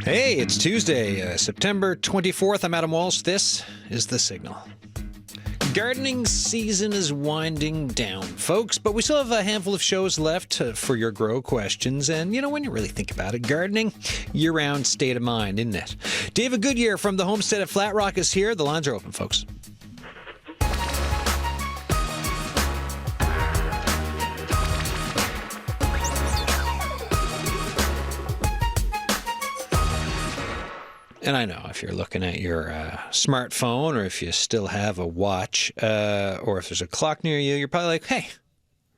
Hey, it's Tuesday, September 24th. I'm Adam Walsh. This is The Signal. Gardening season is winding down, folks, but we still have a handful of shows left for your grow questions. And, you know, when you really think about it, gardening, year-round state of mind, isn't it? David Goodyear from the Homestead at Flatrock is here. The lines are open, folks. And I know if you're looking at your smartphone, or if you still have a watch, or if there's a clock near you, you're probably like, hey,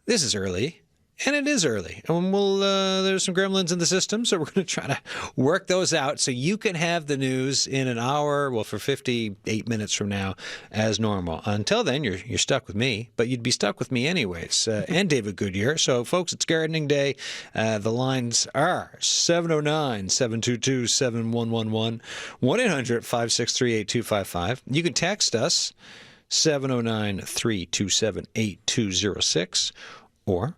this is early. And it is early. And there's some gremlins in the system, so we're going to try to work those out so you can have the news in an hour, well, for 58 minutes from now, as normal. Until then, you're stuck with me, but you'd be stuck with me anyways, and David Goodyear. So, folks, it's gardening day. The lines are 709-722-7111, 1-800-563-8255. You can text us, 709-327-8206, or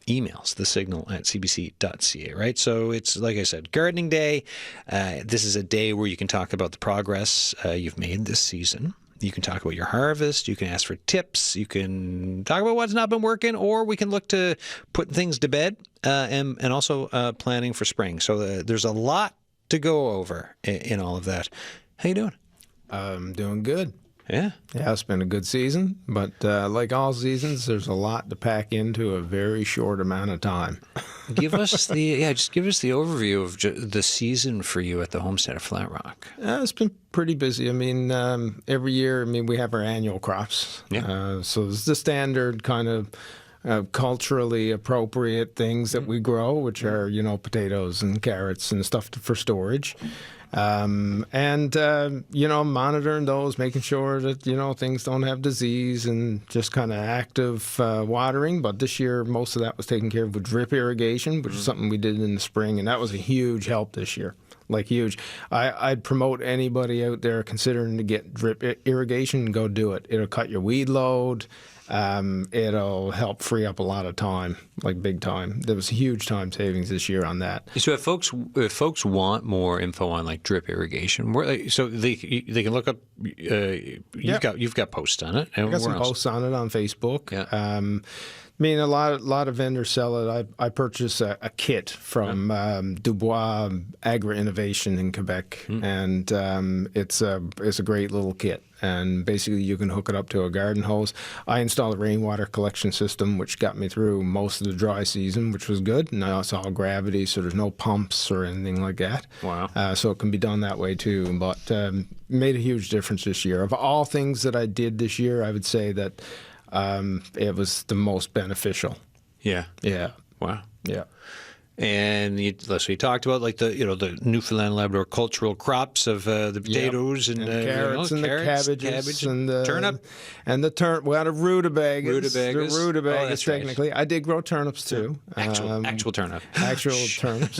emails, thesignal@cbc.ca, right? So it's, like I said, gardening day. This is a day where you can talk about the progress you've made this season. You can talk about your harvest. You can ask for tips. You can talk about what's not been working, or we can look to put things to bed and also planning for spring. So there's a lot to go over in all of that. How you doing? I'm doing good. Yeah, it's been a good season, but like all seasons, there's a lot to pack into a very short amount of time. Give us the overview of the season for you at the Homestead of Flatrock. It's been pretty busy. I mean, every year, we have our annual crops. Yeah. So it's the standard kind of culturally appropriate things that we grow, which are, potatoes and carrots and stuff for storage. Monitoring those, making sure that, things don't have disease, and just kind of active watering. But this year, most of that was taken care of with drip irrigation, which is something we did in the spring, and that was a huge help this year. Like huge. I'd promote anybody out there considering to get drip irrigation, go do it. It'll cut your weed load. It'll help free up a lot of time, like big time. There was a huge time savings this year on that. So if folks want more info on like drip irrigation, so they can look up. You've got posts on it. I've got some posts on it on Facebook. Yeah. A lot of vendors sell it. I purchased a kit from Dubois Agri Innovation in Quebec, and it's a great little kit. And basically, you can hook it up to a garden hose. I installed a rainwater collection system, which got me through most of the dry season, which was good. And it's all gravity, so there's no pumps or anything like that. Wow. So it can be done that way too. But made a huge difference this year. Of all things that I did this year, I would say that it was the most beneficial. Yeah. Yeah. Wow. Yeah. And you talked about like the Newfoundland Labrador cultural crops of the potatoes and the carrots and the cabbages and the turnip Well, the rutabagas. The rutabagas, right. Technically, I did grow turnips too. Actual turnip. Actual turnips.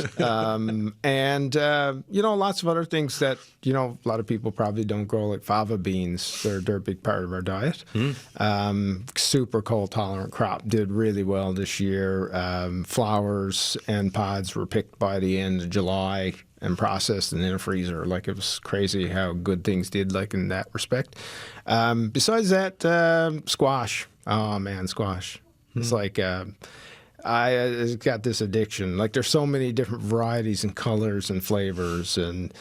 Lots of other things that a lot of people probably don't grow, like fava beans. They're a big part of our diet. Super cold tolerant crop did really well this year. Flowers and pods were picked by the end of July and processed in a freezer. Like, it was crazy how good things did, like, in that respect. Besides that, squash. Oh man, squash. It's like I got this addiction. Like, there's so many different varieties and colors and flavors. And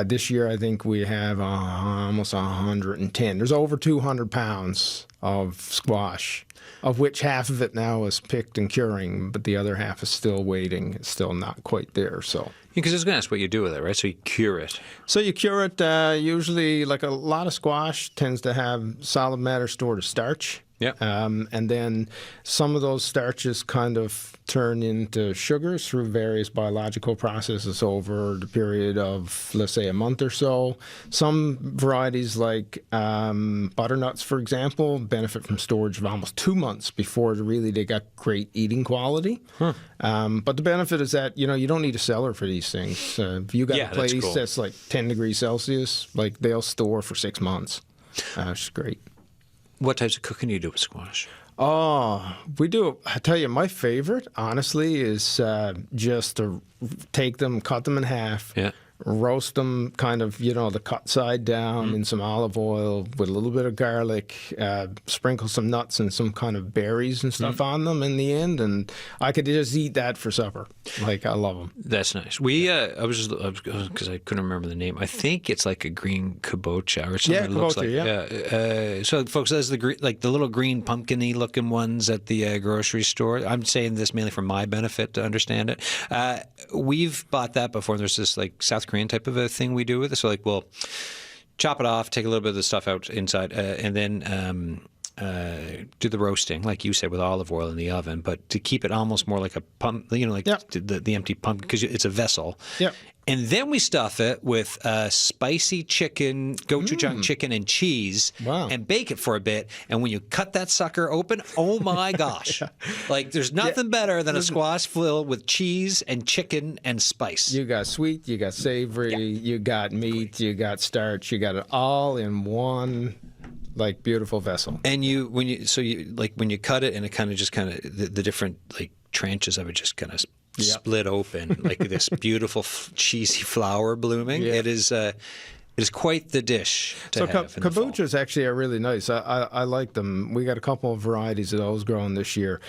this year, I think we have almost 110. There's over 200 pounds of squash, of which half of it now is picked and curing, but the other half is still waiting. It's still not quite there. So, because I was going to ask what you do with it, right? So you cure it. So you cure it. Usually, like a lot of squash tends to have solid matter stored as starch. Yeah. And then some of those starches kind of turn into sugars through various biological processes over the period of, let's say, a month or so. Some varieties, like butternuts, for example, benefit from storage of almost 2 months before they got great eating quality. But the benefit is that, you don't need a cellar for these things. If you got a place that's like 10 degrees Celsius, like, they'll store for 6 months. It's great. What types of cooking do you do with squash? Oh, we do. I tell you, my favorite, honestly, is just to take them, cut them in half, roast them kind of, the cut side down in some olive oil with a little bit of garlic, sprinkle some nuts and some kind of berries and stuff on them in the end, and I could just eat that for supper. Like, I love them. That's nice. We, because I couldn't remember the name. I think it's like a green kabocha or something. Yeah, it looks kabocha, like. So, folks, those are the little green pumpkin-y looking ones at the grocery store. I'm saying this mainly for my benefit to understand it. We've bought that before. There's this like South Korean type of a thing we do with it. So, like, we'll chop it off, take a little bit of the stuff out inside, and then do the roasting, like you said, with olive oil in the oven, but to keep it almost more like a pump, the empty pumpkin, because it's a vessel. Yeah. And then we stuff it with spicy chicken, gochujang chicken and cheese, and bake it for a bit. And when you cut that sucker open, oh my gosh. Like, there's nothing better than a squash filled with cheese and chicken and spice. You got sweet, you got savory, you got meat, you got starch, you got it all in one, like, beautiful vessel. And when you cut it, and it kind of the different like tranches of it just kind of split open, like this beautiful cheesy flower blooming. It is quite the dish to have in the fall. Kabochas actually are really nice. I like them. We got a couple of varieties of those growing this year.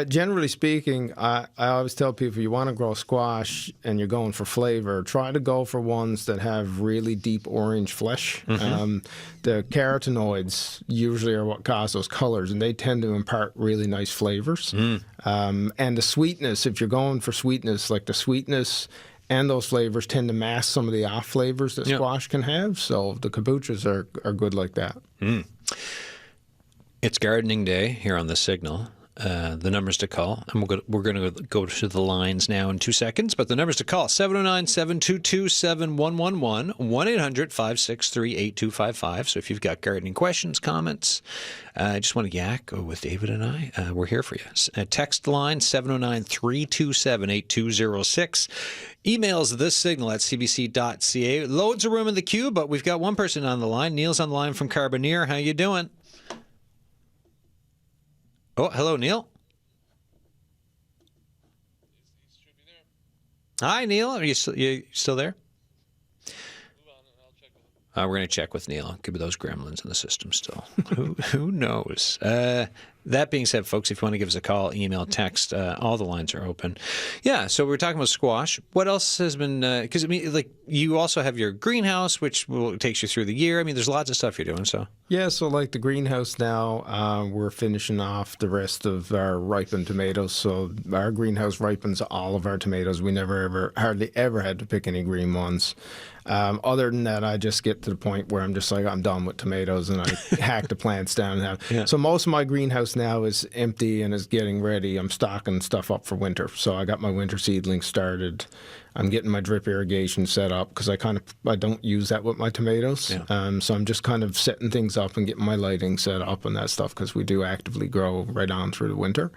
Generally speaking, I always tell people, if you want to grow squash and you're going for flavor, try to go for ones that have really deep orange flesh. The carotenoids usually are what cause those colors, and they tend to impart really nice flavors. And the sweetness, if you're going for sweetness, like the sweetness and those flavors tend to mask some of the off flavors that squash can have. So the kabochas are good like that. It's gardening day here on the Signal. The numbers to call, and we're going to go to the lines now in 2 seconds, but the numbers to call, 709-722-7111, 1-800-563-8255. So if you've got gardening questions, comments, just want to yak with David and I, we're here for you. Text line, 709-327-8206. Emails thesignal@cbc.ca. Loads of room in the queue, but we've got one person on the line. Neil's on the line from Carbonear. How you doing? Oh, hello, Neil. Hi, Neil. Are you still there? We're going to check with Neil. Could be those gremlins in the system still. Who knows? That being said, folks, if you want to give us a call, email, text, all the lines are open. Yeah, so we're talking about squash. What else has been, because, you also have your greenhouse, which takes you through the year. There's lots of stuff you're doing, so. Yeah, so like the greenhouse now, we're finishing off the rest of our ripened tomatoes. So our greenhouse ripens all of our tomatoes. We hardly ever had to pick any green ones. Other than that, I just get to the point where I'm just like, I'm done with tomatoes, and I hack the plants down. So most of my greenhouse now is empty and is getting ready. I'm stocking stuff up for winter. So I got my winter seedlings started. I'm getting my drip irrigation set up because I don't use that with my tomatoes. So I'm just kind of setting things up and getting my lighting set up and that stuff, because we do actively grow right on through the winter.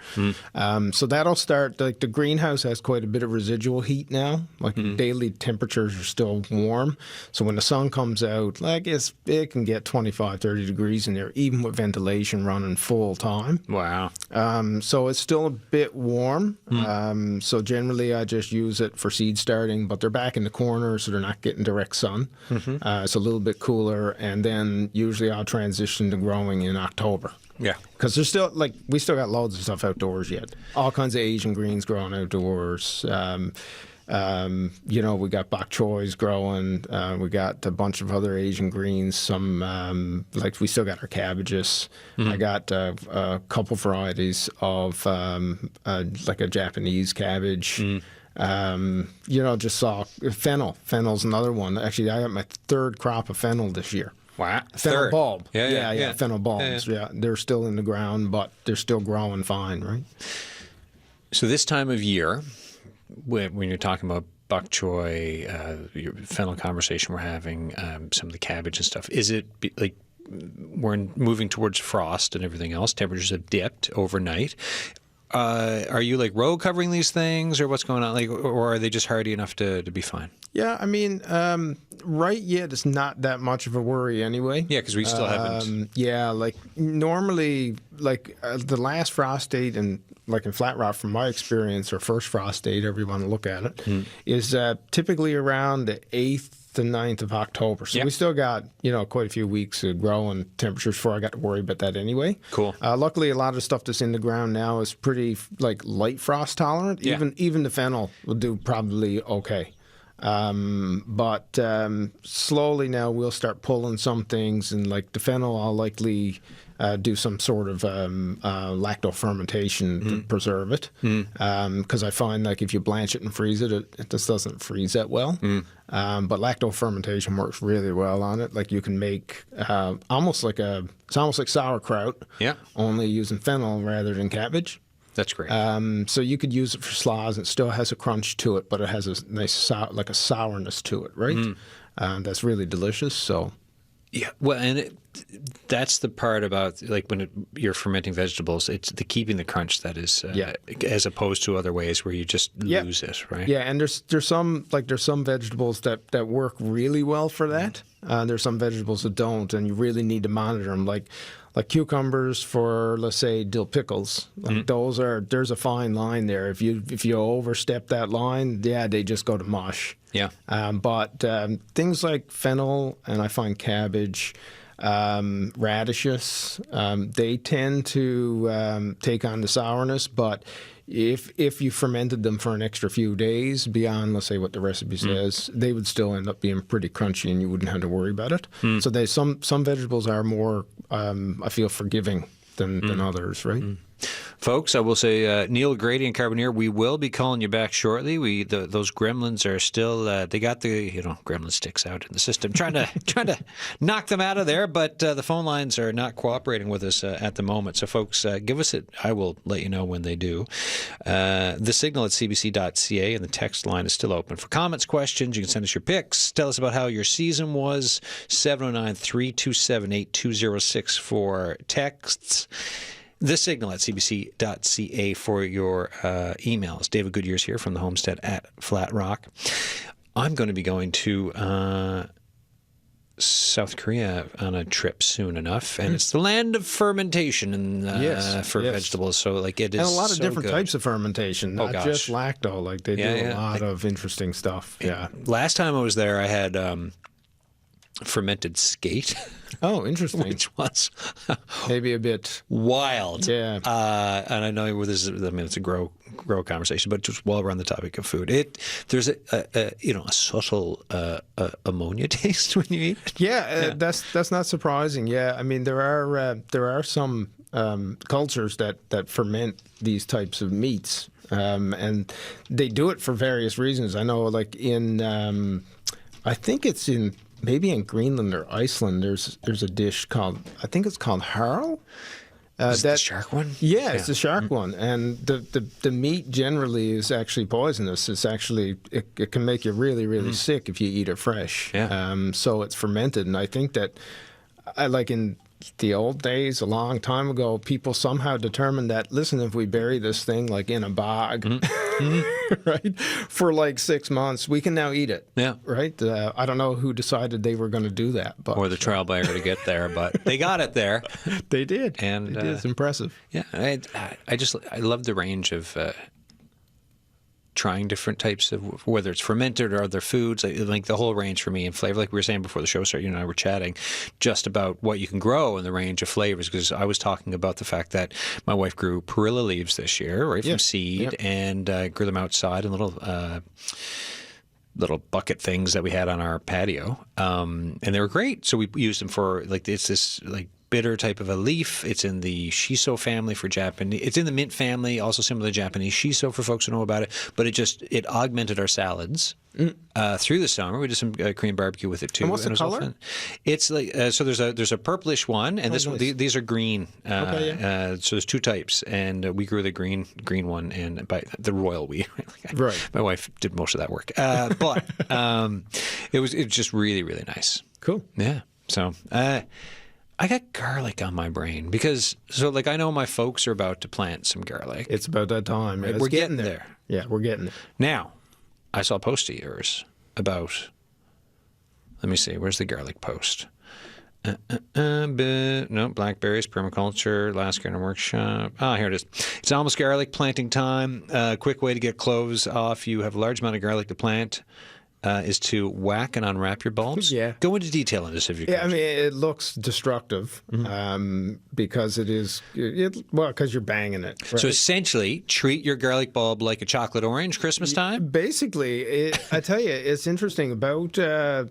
So that'll start. Like, the greenhouse has quite a bit of residual heat now. Like, daily temperatures are still warm. So when the sun comes out, it can get 25, 30 degrees in there, even with ventilation running full time. Wow. So it's still a bit warm. So generally I just use it for seed starting, but they're back in the corner, so they're not getting direct sun. It's a little bit cooler, and then usually I'll transition to growing in October. Yeah, because there's still we still got loads of stuff outdoors yet. All kinds of Asian greens growing outdoors. We got bok choys growing. We got a bunch of other Asian greens. Some we still got our cabbages. I got a couple varieties of like a Japanese cabbage. Just saw fennel. Fennel's another one. Actually, I got my third crop of fennel this year. Wow. Fennel bulb. Yeah. Fennel bulbs. Yeah. They're still in the ground, but they're still growing fine, right? So this time of year, when you're talking about bok choy, your fennel conversation we're having, some of the cabbage and stuff, is it like we're moving towards frost and everything else? Temperatures have dipped overnight. Are you row covering these things, or what's going on? Or are they just hardy enough to be fine? Yeah, right yet it's not that much of a worry anyway. Yeah, because we still haven't. Normally, the last frost date in like in Flatrock, from my experience, or first frost date, however you want to look at it, is typically around the 8th to 9th of October. So we still got, quite a few weeks of growing temperatures before I got to worry about that anyway. Cool. Luckily, a lot of the stuff that's in the ground now is pretty like light frost tolerant. Yeah. Even the fennel will do probably okay. But slowly now we'll start pulling some things, and like the fennel, I'll likely do some sort of lacto fermentation to preserve it. Because I find like if you blanch it and freeze it, it just doesn't freeze that well. But lacto fermentation works really well on it. Like you can make it's almost like sauerkraut, only using fennel rather than cabbage. That's great. So you could use it for slaws. It still has a crunch to it, but it has a nice like a sourness to it, right? That's really delicious. So, yeah. Well, and that's the part about like when you're fermenting vegetables, it's the keeping the crunch that is, as opposed to other ways where you just lose it, right? Yeah, and there's some vegetables that work really well for that. There's some vegetables that don't, and you really need to monitor them. Like cucumbers for, let's say, dill pickles. Like there's a fine line there. If you overstep that line, they just go to mush. Yeah. But things like fennel, and I find cabbage, radishes, they tend to take on the sourness, but if you fermented them for an extra few days beyond, let's say, what the recipe says, they would still end up being pretty crunchy, and you wouldn't have to worry about it. So some vegetables are more, I feel, forgiving than others, right? Folks, I will say, Neil Grady and Carboneer, we will be calling you back shortly. Those gremlins are still, they got the gremlin sticks out in the system, trying to knock them out of there, but the phone lines are not cooperating with us at the moment. So, folks, give us it. I will let you know when they do. The signal at cbc.ca, and the text line is still open for comments, questions. You can send us your pics. Tell us about how your season was. 709-327-8206 for texts. The signal at cbc.ca for your emails. David Goodyear's here from the Homestead at Flatrock. I'm going to be going to South Korea on a trip soon enough, and it's the land of fermentation and for vegetables. So like it is, and a lot of so different good. types of fermentation, not just lacto. Like they do a lot of interesting stuff. Yeah. Last time I was there, I had fermented skate. Oh, interesting. Which was maybe a bit wild. Yeah. And I know this is, it's a grow conversation, but just while we're on the topic of food, there's a subtle ammonia taste when you eat it. Yeah. That's not surprising. Yeah. I mean, there are some cultures that ferment these types of meats, and they do it for various reasons. I know, like I think it's maybe in Greenland or Iceland, there's a dish called, I think it's called harl. Is that the shark one? Yeah, it's the shark one, and the meat generally is actually poisonous. It's actually it can make you really really sick if you eat it fresh. Yeah. So it's fermented, and I think that like in the old days, a long time ago, people somehow determined that, listen, if we bury this thing like in a bog, right, for like 6 months, we can now eat it. Yeah. Right? I don't know who decided they were going to do that. But, or the trial by error to get there, but they got it there. They did. And it's impressive. Yeah. I love the range of trying different types of, whether it's fermented or other foods, like the whole range for me in flavor. Like we were saying before the show started, you and I were chatting just about what you can grow in the range of flavors, because I was talking about the fact that my wife grew perilla leaves this year, right, from seed, and grew them outside in little bucket things that we had on our patio, and they were great. So we used them for, like, it's this like bitter type of a leaf. It's in the shiso family for Japanese. It's in the mint family, also similar to Japanese shiso for folks who know about it. But it augmented our salads through the summer. We did some Korean barbecue with it too. And what's the color? It's like so. There's a purplish one, and this one, these are green. So there's two types, and we grew the green one, and by the royal we. Right. My wife did most of that work, but it was just really really nice. Cool. Yeah. So. I got garlic on my brain because, I know my folks are about to plant some garlic. It's about that time. Right? We're getting there. Yeah, we're getting there. Now, I saw a post of yours about, let me see, where's the garlic post? No, blackberries, permaculture, last garden workshop. Ah, here it is. It's almost garlic planting time. Quick way to get cloves off. You have a large amount of garlic to plant. Is to whack and unwrap your bulbs. Yeah. Go into detail on this if you can. Yeah, I mean, it looks destructive because it is, because you're banging it. Right? So essentially, treat your garlic bulb like a chocolate orange Christmas time? Basically, I tell you, it's interesting. About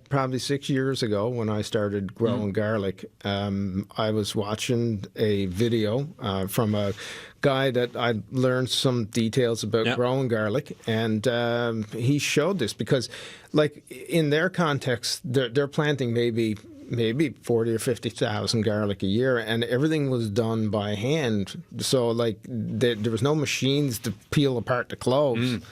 probably 6 years ago when I started growing garlic, I was watching a video from a guy that I learned some details about growing garlic, and he showed this because, like, in their context, they're planting maybe 40 or 50,000 garlic a year, and everything was done by hand. So, like, there was no machines to peel apart the cloves.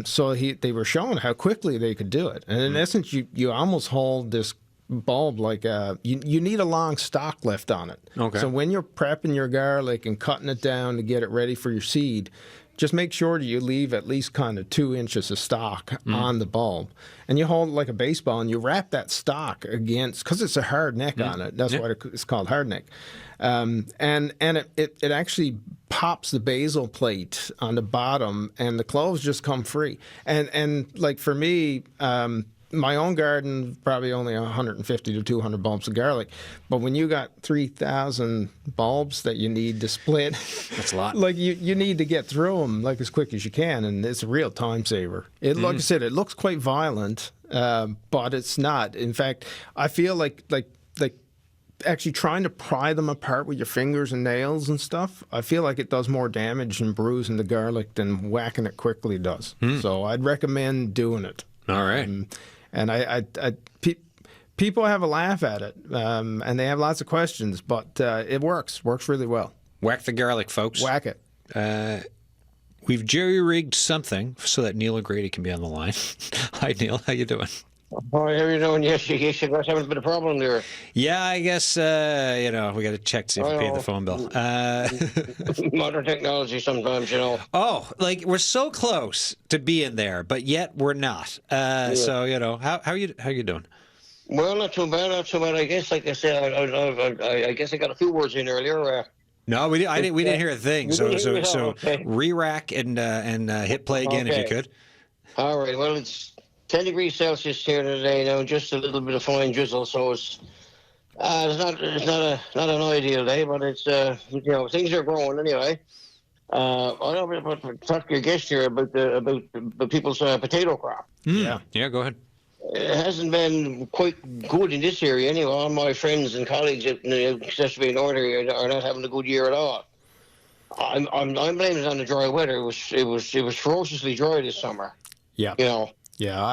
So they were showing how quickly they could do it, and in essence, you almost hold this bulb like you need a long stalk left on it. Okay. So when you're prepping your garlic and cutting it down to get it ready for your seed, just make sure that you leave at least kind of 2 inches of stalk on the bulb, and you hold it like a baseball, and you wrap that stalk against, because it's a hard neck on it. That's why it's called hard neck. And it actually pops the basal plate on the bottom, and the cloves just come free. And like for me, my own garden, probably only 150 to 200 bulbs of garlic. But when you got 3,000 bulbs that you need to split, that's a lot. Like you need to get through them like as quick as you can, and it's a real time saver. Like I said, it looks quite violent, but it's not. In fact, I feel like actually trying to pry them apart with your fingers and nails and stuff, I feel like it does more damage and bruising the garlic than whacking it quickly does. So I'd recommend doing it. All right. And people have a laugh at it, and they have lots of questions, but it works really well. Whack the garlic, folks. Whack it. We've jerry-rigged something so that Neil O'Grady can be on the line. Hi, Neil. How you doing? Oh, how are you doing? Yes, you guys having a bit of problem there. Yeah, I guess, we got to check to see if we paid the phone bill. Modern technology sometimes, Oh, like we're so close to being there, but yet we're not. So, how are you doing? Well, not too bad. I guess, like I said, I guess I got a few words in earlier. No, we didn't hear a thing. So okay. re-rack and hit play again if you could. All right. Well, it's 10 degrees Celsius here today now, just a little bit of fine drizzle, so it's not an ideal day, but it's things are growing anyway. I know about talk to your guest here about people's potato crop. Yeah, go ahead. It hasn't been quite good in this area anyway. All my friends and colleagues, especially in the northern area, are not having a good year at all. I'm blaming it on the dry weather. It was ferociously dry this summer. Yeah. Yeah,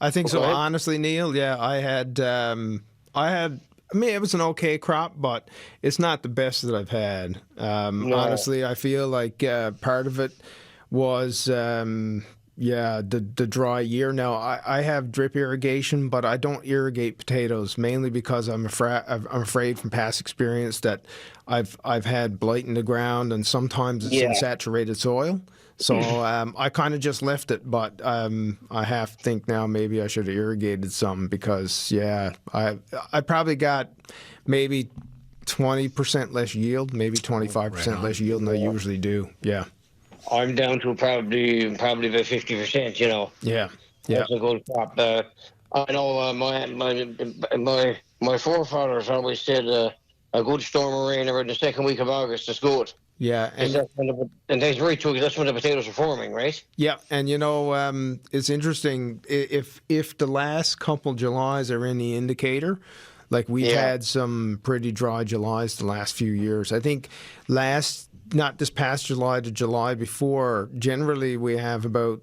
I think so. Honestly, Neil, I had, it was an okay crop, but it's not the best that I've had. No. Honestly, I feel like part of it was, the dry year. Now, I have drip irrigation, but I don't irrigate potatoes, mainly because I'm afraid from past experience that I've had blight in the ground, and sometimes it's in saturated soil. So I kind of just left it, but I have to think now maybe I should have irrigated some because, I probably got maybe 20% less yield, maybe 25% less yield than I usually do. Yeah. I'm down to probably about 50%, Yeah. That's a good crop. I know my forefathers always said a good storm of rain around the second week of August is good. Yeah, and that's very true. That's when the potatoes are forming, right? Yeah, and it's interesting if the last couple Julys are any indicator. Like we've had some pretty dry Julys the last few years. I think not this past July, the July before. Generally, we have about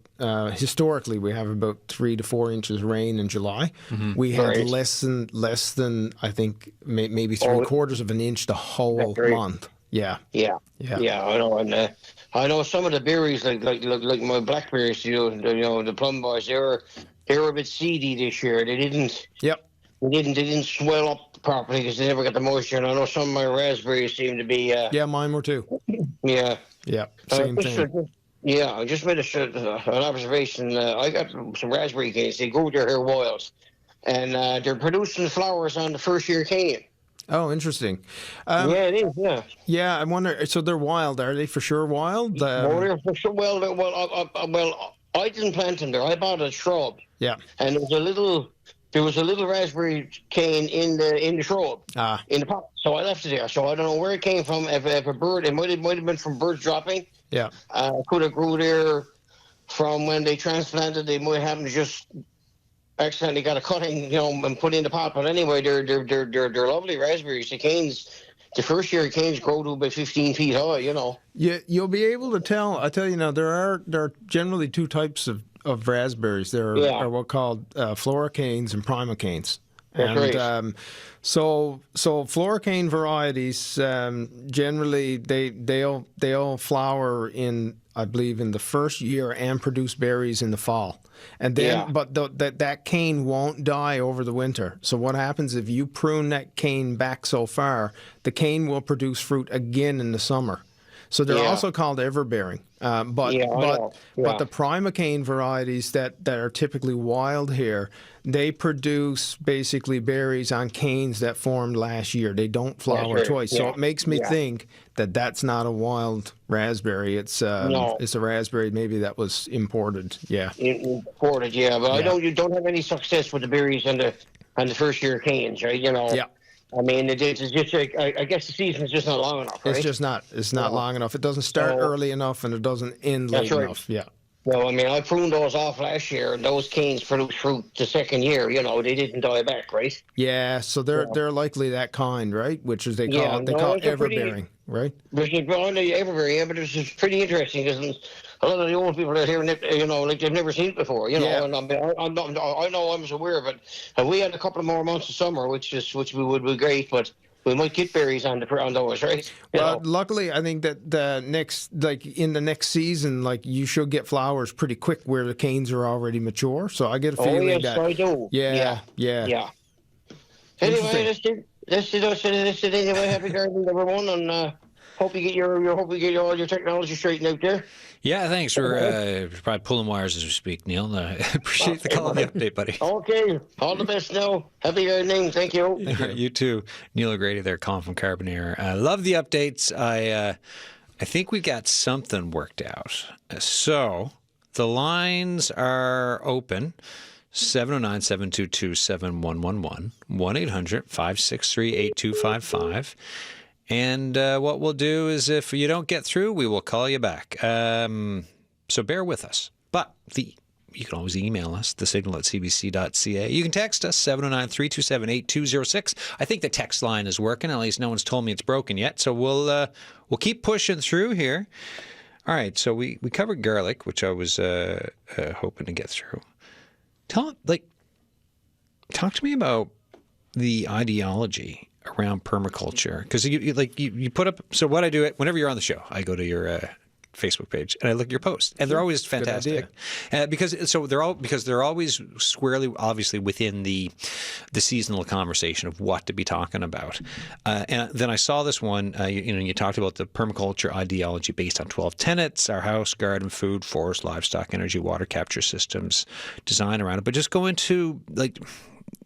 historically we have about 3 to 4 inches rain in July. Mm-hmm. We had less than I think maybe 3/4 of an inch the whole month. Yeah. I know, and I know some of the berries, like my blackberries, the plum boys, they were a bit seedy this year. They didn't. Yep. They didn't swell up properly because they never got the moisture. And I know some of my raspberries seem to be. Yeah, mine were too. Yeah. Yeah. Same thing. I just made an observation. I got some raspberry canes. They grew their hair wild. and they're producing flowers on the first year cane. Oh, interesting. Yeah, it is. Yeah. Yeah, I wonder. So they're wild. Are they for sure wild? Well, for sure. Well, I didn't plant them there. I bought a shrub, Yeah. and there was a little raspberry cane in the shrub, in the pot. So I left it there. So I don't know where it came from. If a bird, it might have been from birds dropping. Yeah. Could have grew there from when they transplanted. They might have just accidentally got a cutting, and put in the pot. But anyway, they're lovely raspberries. The canes, the first year canes grow to about 15 feet high. Yeah, you'll be able to tell. I tell you now, there are generally two types of raspberries. There are what called floricanes and primocanes. That's right. So floricane varieties generally they'll flower in, I believe, in the first year and produce berries in the fall. And then, but that cane won't die over the winter. So what happens if you prune that cane back so far, the cane will produce fruit again in the summer. So they're also called everbearing. But the primocane varieties that are typically wild here, they produce basically berries on canes that formed last year. They don't flower twice. So it makes me think that that's not a wild raspberry. It's a raspberry maybe that was imported. Yeah. Imported, but you don't have any success with the berries on the first year canes, right? Yeah. I mean, it's just I guess the season's just not long enough, right? It's just not. It's not long enough. It doesn't start early enough, and it doesn't end late enough. Yeah. Well, I mean, I pruned those off last year, and those canes produced fruit the second year. They didn't die back, right? Yeah. So they're likely that kind, right? Which is they call everbearing, right? Which is everbearing, but this is pretty interesting because a lot of the old people out here, like they've never seen it before, And I know I'm aware of it. And we had a couple of more months of summer, which would be great, but we might get berries on those, right? Well, luckily, I think that in the next season, you should get flowers pretty quick where the canes are already mature. So I get a feeling that. I do. Yeah. Anyway, that's it. Anyway, happy gardening, everyone, and hope you get all your technology straightened out there. Yeah, thanks. We're probably pulling wires as we speak, Neil. Appreciate the call and the update, buddy. Okay. All the best now. Happy gardening. Thank you. You too. Neil O'Grady there, calling from Carboneer. I love the updates. I think we got something worked out. So the lines are open. 709-722-7111, 1-800-563-8255. And what we'll do is if you don't get through, we will call you back. So bear with us. But you can always email us, thesignal@cbc.ca. You can text us, 709-327-8206. I think the text line is working. At least no one's told me it's broken yet. So we'll keep pushing through here. All right, so we covered garlic, which I was hoping to get through. Talk to me about the ideology around permaculture, because you put up. So what I do, whenever you're on the show, I go to your Facebook page and I look at your posts, and they're always fantastic. Because they're always squarely, obviously, within the seasonal conversation of what to be talking about. And then I saw this one. You talked about the permaculture ideology based on 12 tenets: our house, garden, food, forest, livestock, energy, water capture systems, design around it. But just go into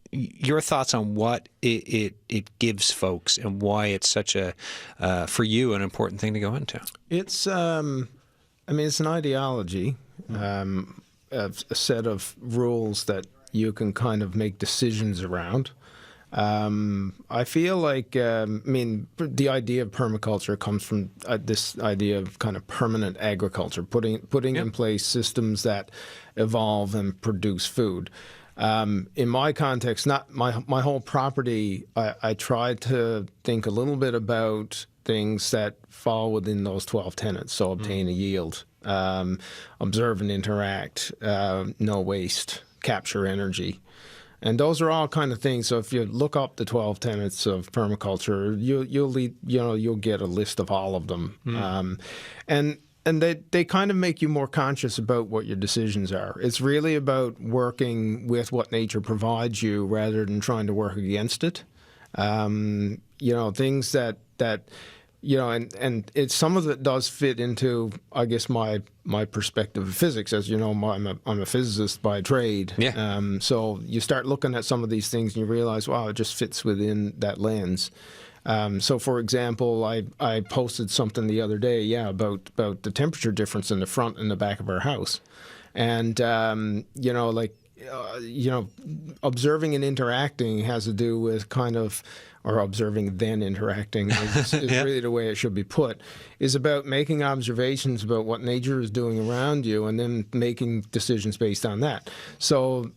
your thoughts on what it gives folks and why it's such for you, an important thing to go into. It's, it's an ideology, a set of rules that you can kind of make decisions around. I feel like, the idea of permaculture comes from this idea of kind of permanent agriculture, putting in place systems that evolve and produce food. In my context, not my whole property, I try to think a little bit about things that fall within those 12 tenets. So obtain a yield, observe and interact, no waste, capture energy. And those are all kind of things. So if you look up the 12 tenets of permaculture, you'll get a list of all of them. And they kind of make you more conscious about what your decisions are. It's really about working with what nature provides you rather than trying to work against it. Things that and it's some of it does fit into, I guess, my perspective of physics. As you know, I'm a physicist by trade. Yeah. So you start looking at some of these things and you realize, wow, it just fits within that lens. So, for example, I posted something the other day, about the temperature difference in the front and the back of our house, and observing and interacting has to do with or observing then interacting is really the way it should be put, is about making observations about what nature is doing around you and then making decisions based on that. So,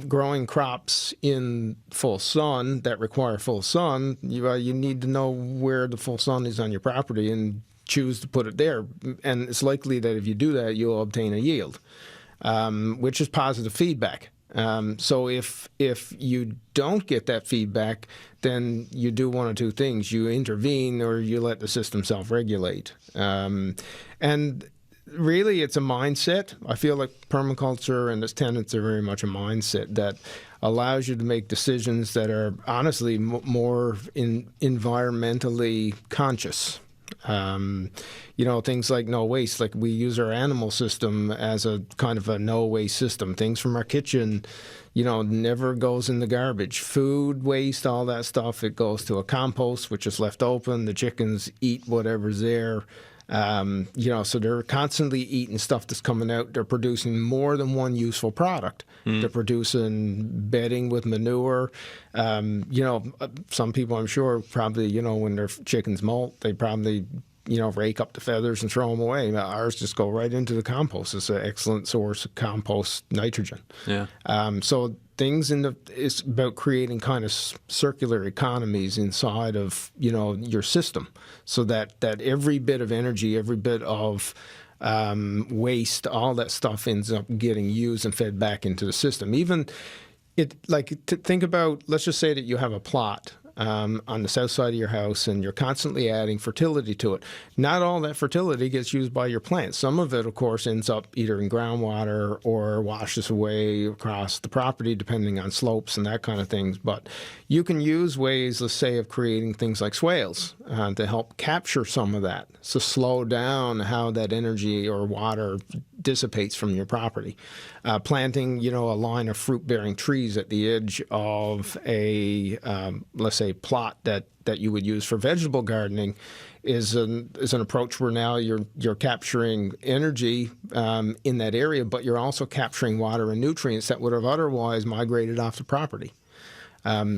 growing crops in full sun that require full sun, you need to know where the full sun is on your property and choose to put it there. And it's likely that if you do that, you'll obtain a yield, which is positive feedback. So if you don't get that feedback, then you do one of two things. You intervene or you let the system self-regulate. And really, it's a mindset. I feel like permaculture and its tenets are very much a mindset that allows you to make decisions that are honestly more environmentally conscious. Things like no waste. Like we use our animal system as a kind of a no waste system. Things from our kitchen, never goes in the garbage. Food waste, all that stuff, it goes to a compost, which is left open. The chickens eat whatever's there. So they're constantly eating stuff that's coming out. They're producing more than one useful product. They're producing bedding with manure. Some people, I'm sure, probably, when their chickens molt, they probably, rake up the feathers and throw them away. Ours just go right into the compost. It's an excellent source of compost nitrogen. Yeah. So things it's about creating kind of circular economies inside of, your system, so that every bit of energy, every bit of waste, all that stuff ends up getting used and fed back into the system. Even think about, let's just say that you have a plot on the south side of your house and you're constantly adding fertility to it. Not all that fertility gets used by your plants. Some of it, of course, ends up either in groundwater or washes away across the property, depending on slopes and that kind of things. But you can use ways, let's say, of creating things like swales to help capture some of that, so slow down how that energy or water dissipates from your property. Planting, a line of fruit-bearing trees at the edge of a, let's say, plot that you would use for vegetable gardening is an approach where now you're capturing energy in that area, but you're also capturing water and nutrients that would have otherwise migrated off the property.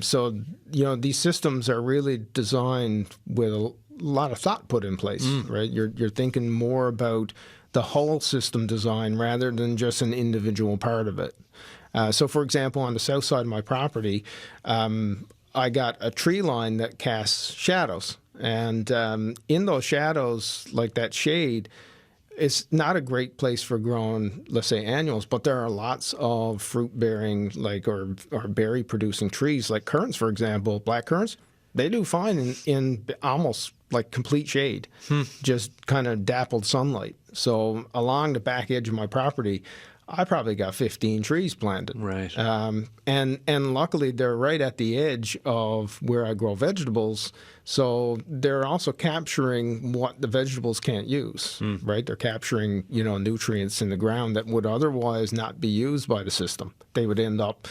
So these systems are really designed with a lot of thought put in place, right? You're thinking more about the whole system design rather than just an individual part of it. So, for example, on the south side of my property, I got a tree line that casts shadows. And in those shadows, like that shade, it's not a great place for growing, let's say, annuals, but there are lots of fruit-bearing, or berry-producing trees, like currants, for example, black currants. They do fine in almost like complete shade, just kind of dappled sunlight. So along the back edge of my property, I probably got 15 trees planted. Right. And luckily they're right at the edge of where I grow vegetables. So they're also capturing what the vegetables can't use, right? They're capturing, nutrients in the ground that would otherwise not be used by the system. They would end up,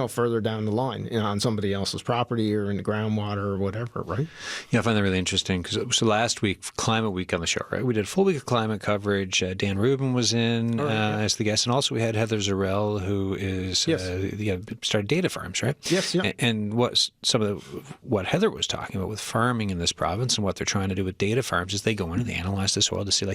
further down the line, on somebody else's property or in the groundwater or whatever, right? Yeah, I find that really interesting because last week, Climate Week on the show, right? We did a full week of climate coverage. Dan Rubin was in as the guest, and also we had Heather Zarell, who is started data farms, right? Yes, yeah. And what Heather was talking about with farming in this province and what they're trying to do with data farms is they go in and they analyze the soil to see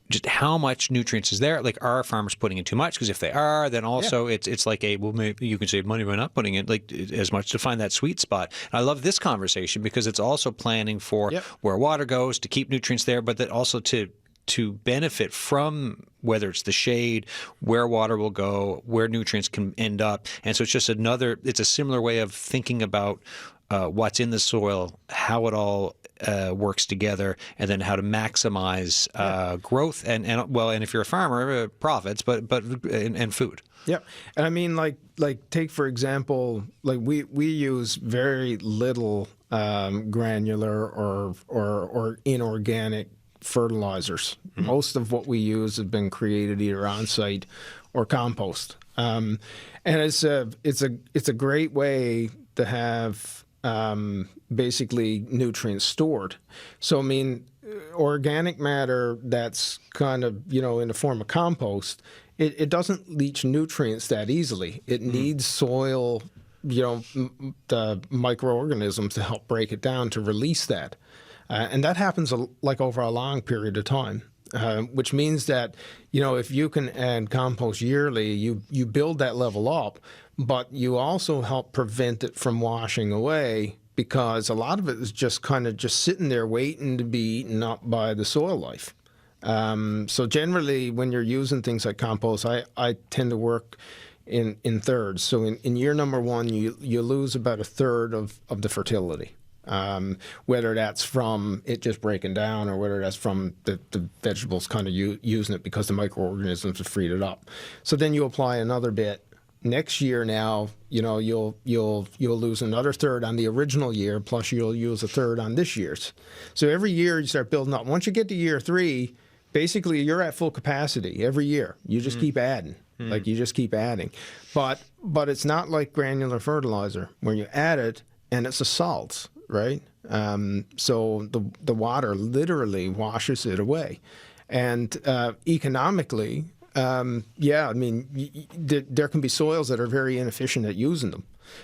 just how much nutrients is there. Like, are farmers putting in too much? Because if they are, then also it's like maybe you can save money by not putting in as much to find that sweet spot. And I love this conversation because it's also planning for where water goes to keep nutrients there, but that also to benefit from whether it's the shade, where water will go, where nutrients can end up. And so it's just it's a similar way of thinking about what's in the soil, how it all works together, and then how to maximize growth and if you're a farmer, profits, but food. Yeah, and I mean, like take for example, like we use very little granular or inorganic fertilizers. Most of what we use has been created either on site or compost, and it's a great way to have basically nutrients stored. So I mean, organic matter that's kind of in the form of compost, it doesn't leach nutrients that easily. It needs soil, the microorganisms to help break it down to release that. And that happens like over a long period of time, which means that, if you can add compost yearly, you build that level up, but you also help prevent it from washing away, because a lot of it is just kind of just sitting there waiting to be eaten up by the soil life. So generally, when you're using things like compost, I tend to work in thirds. So in year number one, you lose about a third of the fertility, whether that's from it just breaking down or whether that's from the vegetables kind of using it because the microorganisms have freed it up. So then you apply another bit. Next year now, you'll lose another third on the original year, plus you'll use a third on this year's. So every year you start building up. Once you get to year 3, basically you're at full capacity every year. You just keep adding. Like you just keep adding. But it's not like granular fertilizer where you add it and it's a salt, right? So the water literally washes it away. And economically, I mean, there can be soils that are very inefficient at using them,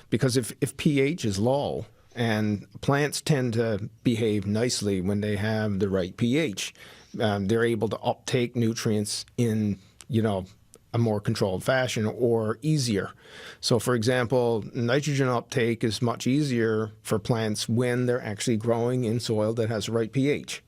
because if pH is low, and plants tend to behave nicely when they have the right pH, they're able to uptake nutrients in, a more controlled fashion or easier. So, for example, nitrogen uptake is much easier for plants when they're actually growing in soil that has the right pH.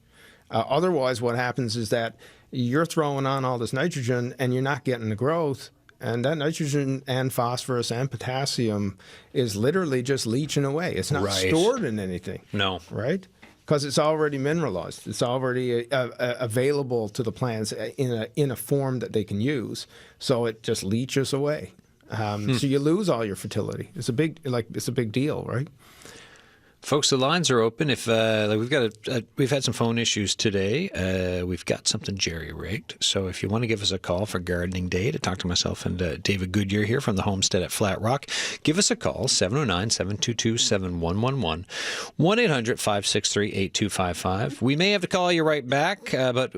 Otherwise, what happens is that you're throwing on all this nitrogen and you're not getting the growth, and that nitrogen and phosphorus and potassium is literally just leaching away. It's not stored in anything. No. Right? Because it's already mineralized. It's already available to the plants in a form that they can use. So it just leaches away. So you lose all your fertility. It's a big deal, right? Folks, the lines are open. If we've had some phone issues today, we've got something jerry-rigged. So if you want to give us a call for Gardening Day to talk to myself and David Goodyear here from the Homestead at Flatrock, give us a call, 709-722-7111, 1-800-563-8255. We may have to call you right back, but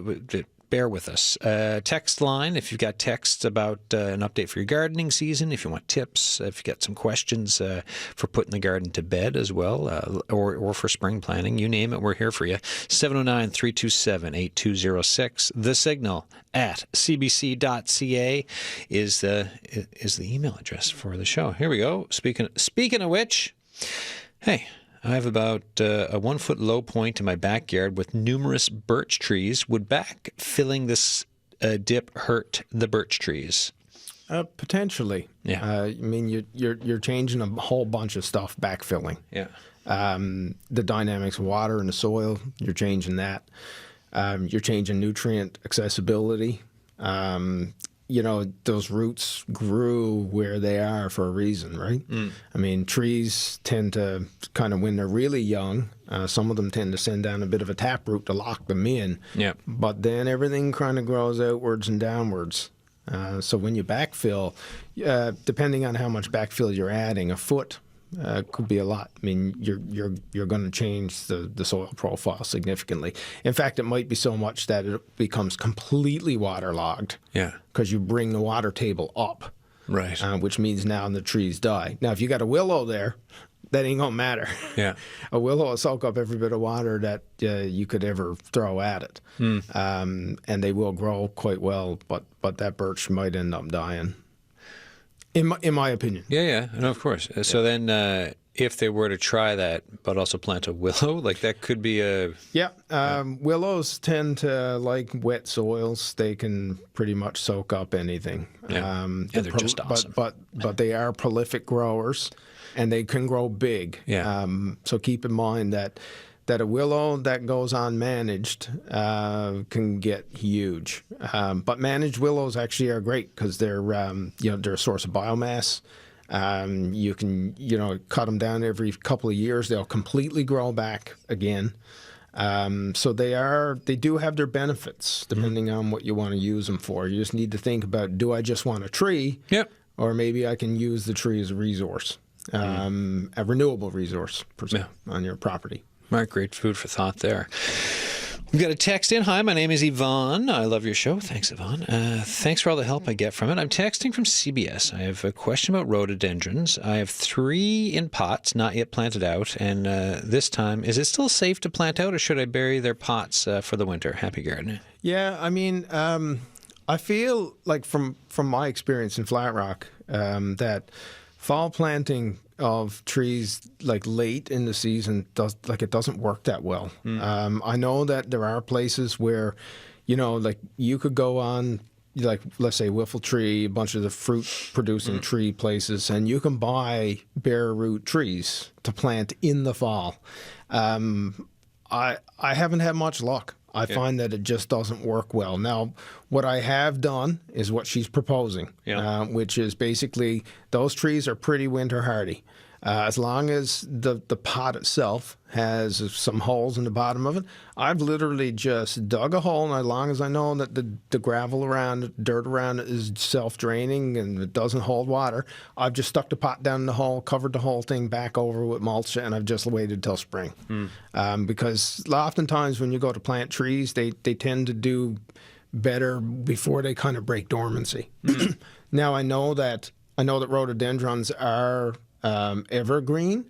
bear with us. Text line, if you've got texts about an update for your gardening season, if you want tips, if you got some questions for putting the garden to bed as well, or for spring planting, you name it, we're here for you. 709-327-8206. The Signal at cbc.ca is the email address for the show. Here we go. Speaking of which, hey, I have about a 1 foot low point in my backyard with numerous birch trees. Would backfilling this dip hurt the birch trees? Potentially. Yeah. I mean, you're changing a whole bunch of stuff backfilling. Yeah. The dynamics of water in the soil, you're changing that. You're changing nutrient accessibility. Those roots grew where they are for a reason, right? I mean, trees tend to kind of, when they're really young, some of them tend to send down a bit of a taproot to lock them in. Yeah. But then everything kind of grows outwards and downwards. So when you backfill, depending on how much backfill you're adding, a foot could be a lot. I mean, you're going to change the soil profile significantly. In fact, it might be so much that it becomes completely waterlogged. Yeah. Because you bring the water table up. Right. Which means now the trees die. Now, if you got a willow there, that ain't going to matter. Yeah. A willow will soak up every bit of water that you could ever throw at it. And they will grow quite well, but that birch might end up dying. In my opinion. Yeah, no, of course. So then if they were to try that, but also plant a willow, like that could be a... Yeah, willows tend to like wet soils. They can pretty much soak up anything. Yeah, they're just awesome. But they are prolific growers, and they can grow big. Yeah. So keep in mind that a willow that goes unmanaged can get huge. But managed willows actually are great because they're a source of biomass. You can, cut them down every couple of years. They'll completely grow back again. So they do have their benefits depending on what you want to use them for. You just need to think about, do I just want a tree? Yep. Or maybe I can use the tree as a resource, a renewable resource on your property. Right, great food for thought there. We've got a text in. Hi, my name is Yvonne. I love your show. Thanks, Yvonne. Thanks for all the help I get from it. I'm texting from CBS. I have a question about rhododendrons. I have 3 in pots, not yet planted out. And this time, is it still safe to plant out, or should I bury their pots for the winter? Happy gardening. Yeah, I mean, I feel like from my experience in Flatrock, that fall planting of trees like late in the season it doesn't work that well. I know that there are places where, like you could go on, like let's say Whiffle Tree, a bunch of the fruit producing tree places, and you can buy bare root trees to plant in the fall. I haven't had much luck. I find that it just doesn't work well. Now, what I have done is what she's proposing, which is basically those trees are pretty winter hardy. As long as the pot itself has some holes in the bottom of it, I've literally just dug a hole, and as long as I know that the gravel around, dirt around it is self-draining and it doesn't hold water, I've just stuck the pot down in the hole, covered the whole thing back over with mulch, and I've just waited till spring. Because oftentimes when you go to plant trees, they tend to do better before they kind of break dormancy. Now I know that rhododendrons are evergreen,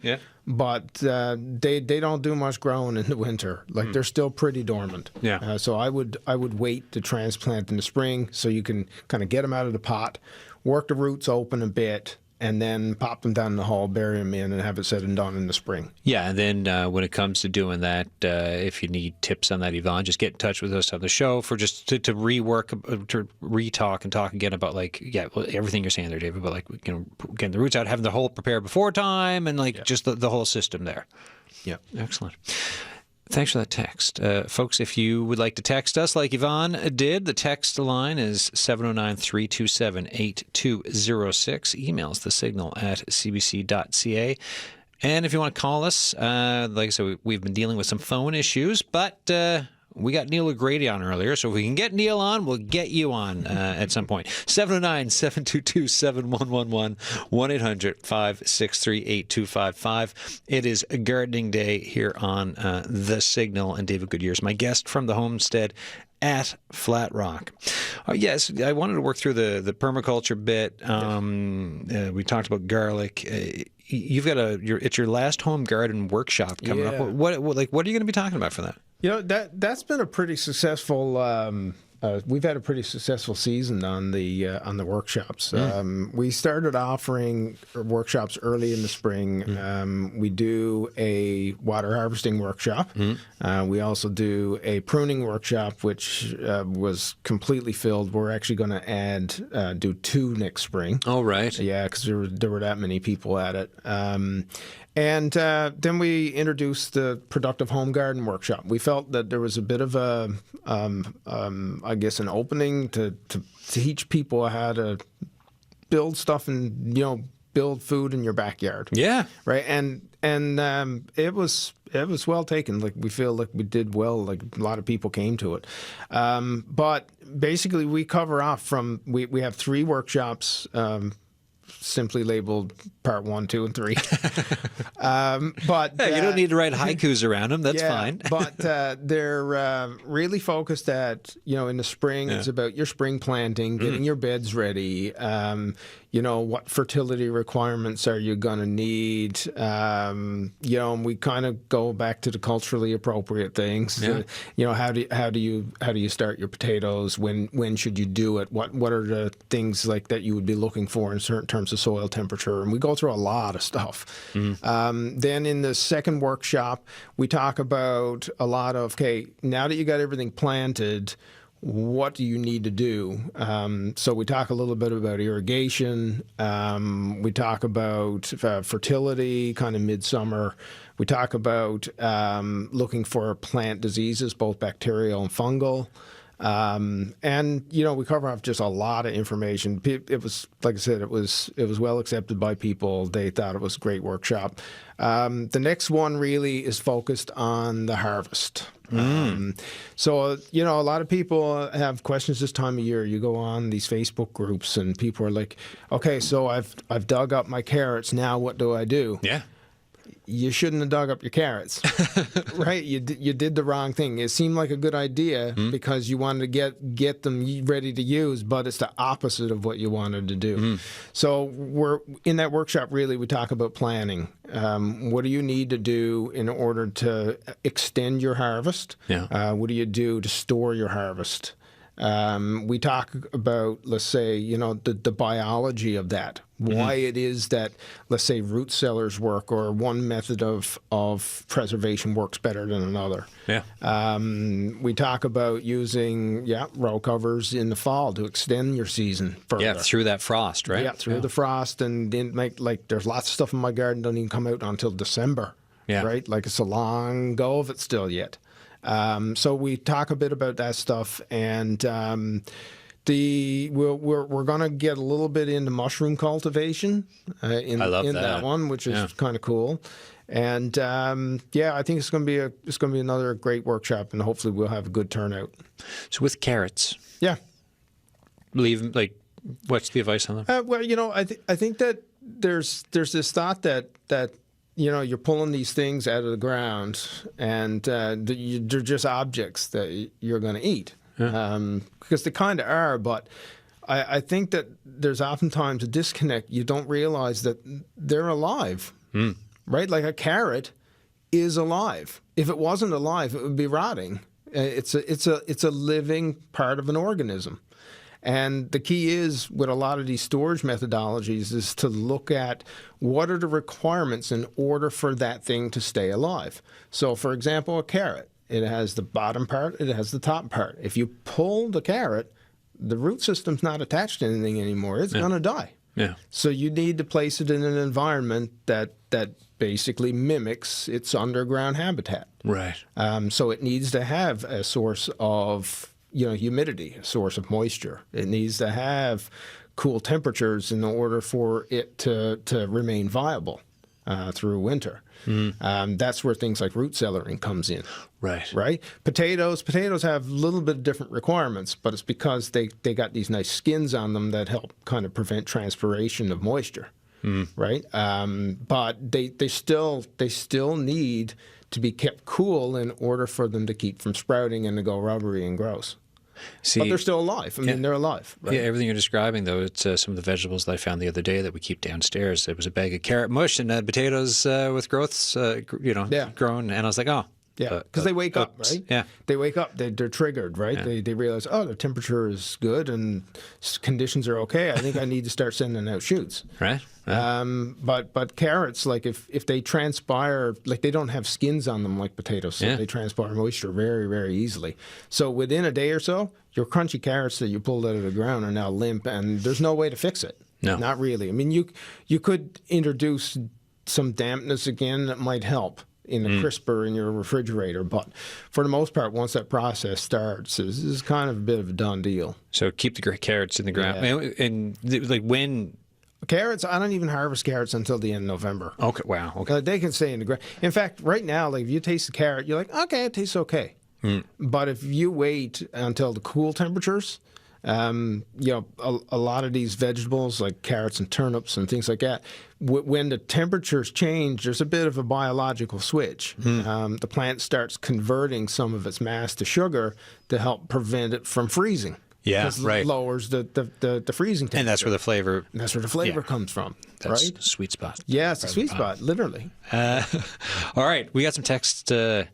but they don't do much growing in the winter. Like they're still pretty dormant. So I would wait to transplant in the spring so you can kind of get them out of the pot, work the roots open a bit, and then pop them down in the hole, bury them in, and have it said and done in the spring. Yeah, and then when it comes to doing that, if you need tips on that, Yvonne, just get in touch with us on the show for just to rework, to re-talk and talk again about everything you're saying there, David, about getting the roots out, having the hole prepared before time, and just the whole system there. Yeah. Excellent. Thanks for that text. Folks, if you would like to text us like Yvonne did, the text line is 709-327-8206. Email's thesignal@cbc.ca. And if you want to call us, like I said, we've been dealing with some phone issues, but we got Neil O'Grady on earlier, so if we can get Neil on, we'll get you on at some point. 709-722-7111, 1-800-563-8255. It is a gardening day here on The Signal, and David Goodyear is my guest from the Homestead at Flatrock. Yes, I wanted to work through the permaculture bit. We talked about garlic. You've got it's your last home garden workshop coming up. What are you going to be talking about for that? That's been a pretty successful. We've had a pretty successful season on the workshops. We started offering workshops early in the spring. We do a water harvesting workshop. We also do a pruning workshop, which was completely filled. We're actually going to do 2 next spring. Oh, right. Yeah, because there were that many people at it. And then we introduced the Productive Home Garden Workshop. We felt that there was a bit of an opening to teach people how to build stuff and build food in your backyard. Yeah. Right. And it was well taken. Like we feel like we did well. Like a lot of people came to it. But basically, we cover off from we have 3 workshops. Simply labeled part 1, 2, and 3. But you don't need to write haikus around them. That's fine. But they're really focused at in the spring. It's about your spring planting, getting your beds ready. What fertility requirements are you gonna need? And we kind of go back to the culturally appropriate things. How do you start your potatoes? When should you do it? What are the things like that you would be looking for in certain terms of soil temperature? And we go through a lot of stuff. Then in the second workshop, we talk about a lot of now that you got everything planted, what do you need to do? So we talk a little bit about irrigation. We talk about fertility, kind of midsummer. We talk about looking for plant diseases, both bacterial and fungal. And we cover off just a lot of information. It was, like I said, it was well accepted by people. They thought it was a great workshop. The next one really is focused on the harvest. So a lot of people have questions this time of year. You go on these Facebook groups and people are like, okay, so I've dug up my carrots. Now what do I do? Yeah. You shouldn't have dug up your carrots, right? You did the wrong thing. It seemed like a good idea because you wanted to get them ready to use, but it's the opposite of what you wanted to do. So we're in that workshop. Really, we talk about planning. What do you need to do in order to extend your harvest? Yeah. What do you do to store your harvest? We talk about, let's say, the biology of that, why it is that, let's say, root cellars work or one method of preservation works better than another. Yeah. We talk about using, row covers in the fall to extend your season further. Yeah, through that frost, right? Yeah, through the frost. And then there's lots of stuff in my garden don't even come out until December, right? Like it's a long go of it still yet. So we talk a bit about that stuff, and we're going to get a little bit into mushroom cultivation in that one, which is kind of cool. And I think it's going to be another great workshop, and hopefully we'll have a good turnout. So with carrots, what's the advice on them? I think that there's this thought that you're pulling these things out of the ground, and they're just objects that you're going to eat, because they kind of are. But I think that there's oftentimes a disconnect. You don't realize that they're alive, right? Like a carrot is alive. If it wasn't alive, it would be rotting. It's a living part of an organism. And the key is, with a lot of these storage methodologies, is to look at what are the requirements in order for that thing to stay alive. So, for example, a carrot, it has the bottom part, it has the top part. If you pull the carrot, the root system's not attached to anything anymore. It's going to die. Yeah. So you need to place it in an environment that basically mimics its underground habitat. Right. So it needs to have a source of humidity, a source of moisture. It needs to have cool temperatures in order for it to remain viable through winter. That's where things like root cellaring comes in. Right. Potatoes have a little bit of different requirements, but it's because they got these nice skins on them that help kind of prevent transpiration of moisture. Right. But they still need to be kept cool in order for them to keep from sprouting and to go rubbery and gross. But they're still alive. I mean, they're alive. Right? Yeah, everything you're describing, though, it's some of the vegetables that I found the other day that we keep downstairs. There was a bag of carrot mush and potatoes with growths, growing. And I was like, oh. Yeah, because they wake up, right? Yeah. They wake up. They're triggered, right? Yeah. They realize, the temperature is good and conditions are okay. I think I need to start sending out shoots. Right. But carrots, like if they transpire, like they don't have skins on them like potatoes, so they transpire moisture very, very easily. So within a day or so, your crunchy carrots that you pulled out of the ground are now limp, and there's no way to fix it. No. Not really. I mean, you could introduce some dampness again that might help in the crisper in your refrigerator. But for the most part, once that process starts, this is kind of a bit of a done deal. So keep the carrots in the ground. Yeah. And like when... Carrots, I don't even harvest carrots until the end of November. Okay, wow. Okay. They can stay in the ground. In fact, right now, like if you taste the carrot, you're like, okay, it tastes okay. But if you wait until the cool temperatures, a lot of these vegetables like carrots and turnips and things like that, when the temperatures change, there's a bit of a biological switch. The plant starts converting some of its mass to sugar to help prevent it from freezing. Yeah, right. It lowers the freezing temperature. And that's where the flavor... And that's where the flavor comes from, that's right? That's sweet spot. Yeah, it's a sweet spot, literally. All right, we got some text... we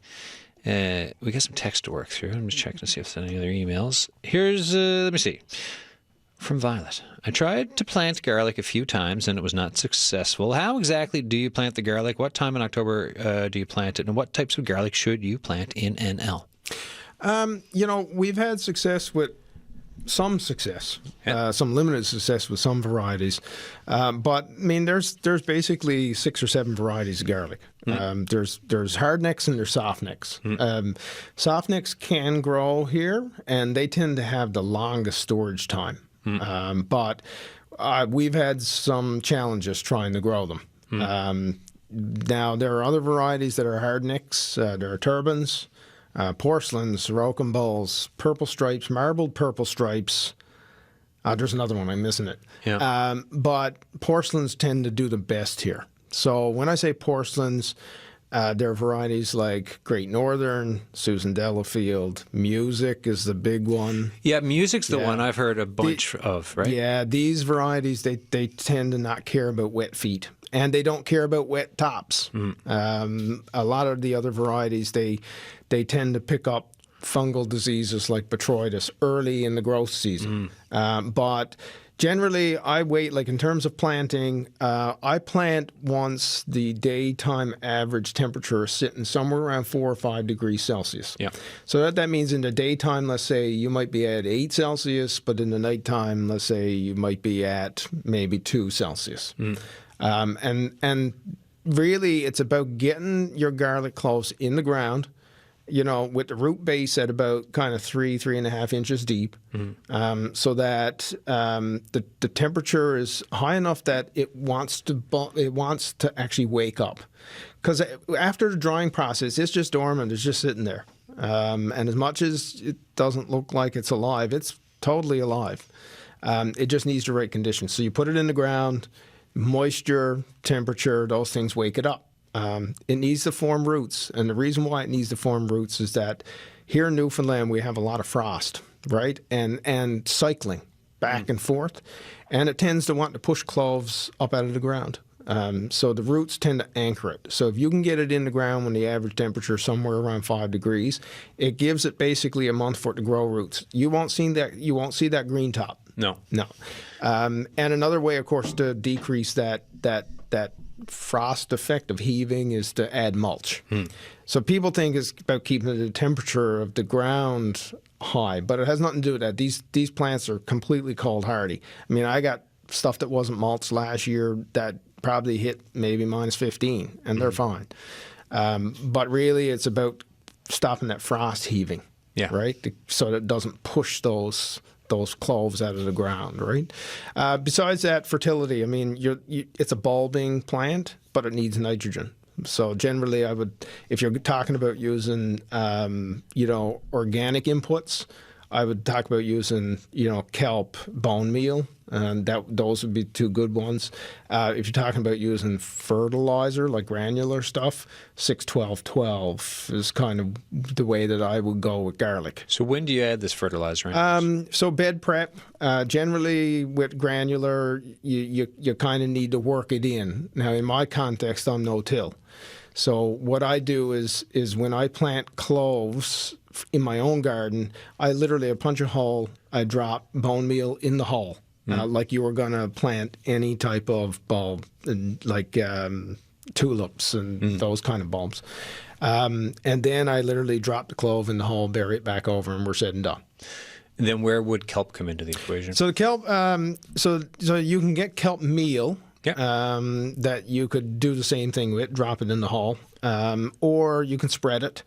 got some text to work through. I'm just checking to see if there's any other emails. Here's, let me see. From Violet. I tried to plant garlic a few times and it was not successful. How exactly do you plant the garlic? What time in October do you plant it? And what types of garlic should you plant in NL? We've had success with some success, some limited success with some varieties. But I mean, there's basically 6 or 7 varieties of garlic. There's hardnecks and there's softnecks. Softnecks can grow here, and they tend to have the longest storage time. But we've had some challenges trying to grow them. Now, there are other varieties that are hardnecks. There are turbans. Porcelains, rocambole, purple stripes, marbled purple stripes. There's another one, I'm missing it. Yeah. But porcelains tend to do the best here. So when I say porcelains, there are varieties like Great Northern, Susan Delafield. Music is the big one. Yeah, music's the one I've heard a bunch of, right? Yeah, these varieties, they tend to not care about wet feet. And they don't care about wet tops. A lot of the other varieties, they tend to pick up fungal diseases like botrytis early in the growth season. But generally, I wait, like in terms of planting, I plant once the daytime average temperature is sitting somewhere around 4 or 5 degrees Celsius. Yeah. So that means in the daytime, let's say you might be at 8 Celsius, but in the nighttime, let's say you might be at maybe 2 Celsius. And really, it's about getting your garlic cloves in the ground, you know, with the root base at about kind of 3.5 inches deep, so that the temperature is high enough that it wants to actually wake up. Because after the drying process, it's just dormant, it's just sitting there. And as much as it doesn't look like it's alive, it's totally alive. It just needs the right conditions. So you put it in the ground. Moisture, temperature, those things wake it up. It needs to form roots. And the reason why it needs to form roots is that here in Newfoundland, we have a lot of frost, right? And cycling back and forth. And it tends to want to push cloves up out of the ground. So the roots tend to anchor it. So if you can get it in the ground when the average temperature is somewhere around 5 degrees, it gives it basically a month for it to grow roots. You won't see that green top. No. And another way, of course, to decrease that frost effect of heaving is to add mulch. So people think it's about keeping the temperature of the ground high, but it has nothing to do with that. These plants are completely cold hardy. I mean, I got stuff that wasn't mulched last year that probably hit maybe minus 15, and they're fine. But really, it's about stopping that frost heaving, right? So that it doesn't push those cloves out of the ground, right? Besides that, fertility. I mean, it's a bulbing plant, but it needs nitrogen. So generally, if you're talking about using, organic inputs, I would talk about using, kelp bone meal, and those would be 2 good ones. If you're talking about using fertilizer, like granular stuff, 6-12-12 is kind of the way that I would go with garlic. So when do you add this fertilizer in? So bed prep, generally with granular, you kind of need to work it in. Now, in my context, I'm no-till. So what I do is when I plant cloves in my own garden, I literally punch a hole, I drop bone meal in the hole, like you were going to plant any type of bulb, like tulips and those kind of bulbs. And then I literally drop the clove in the hole, bury it back over, and we're said and done. And then where would kelp come into the equation? So the kelp, so you can get kelp meal. Yeah. That you could do the same thing with, drop it in the hull, or you can spread it.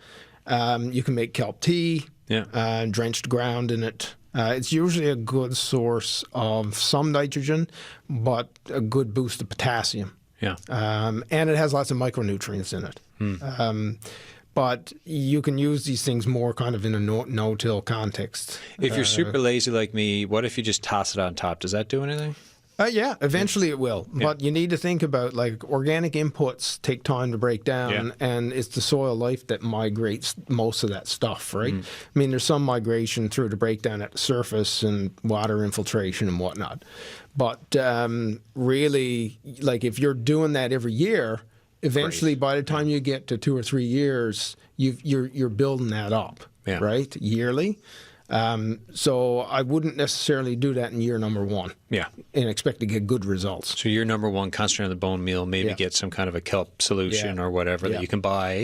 You can make kelp tea, drenched ground in it. It's usually a good source of some nitrogen, but a good boost of potassium. Yeah. And it has lots of micronutrients in it. But you can use these things more kind of in a no-till context. If you're super lazy like me, what if you just toss it on top? Does that do anything? Yeah, eventually it will. Yeah. But you need to think about, like, organic inputs take time to break down, and it's the soil life that migrates most of that stuff, right? I mean, there's some migration through the breakdown at the surface and water infiltration and whatnot. But really, like, if you're doing that every year, eventually by the time you get to 2 or 3 years, you're building that up, right, yearly. So I wouldn't necessarily do that in year number 1. Yeah. And expect to get good results. So year number 1, concentrate on the bone meal, maybe Yeah. get some kind of a kelp solution or whatever that you can buy.